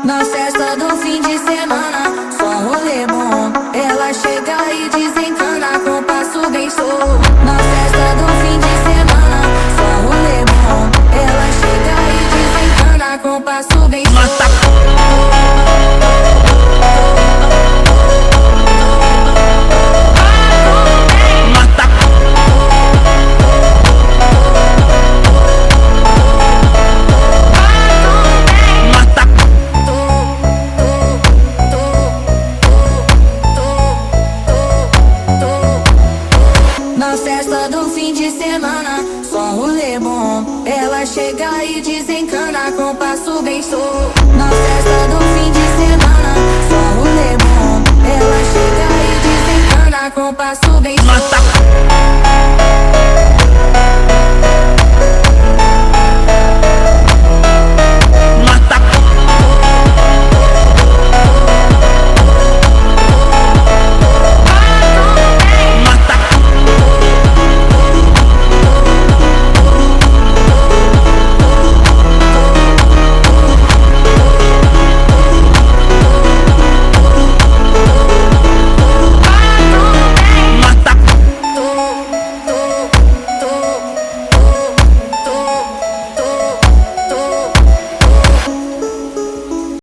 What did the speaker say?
Na festa do fim de semana, só rolê bom. Ela chega e desencana com passo bem show. Na festa do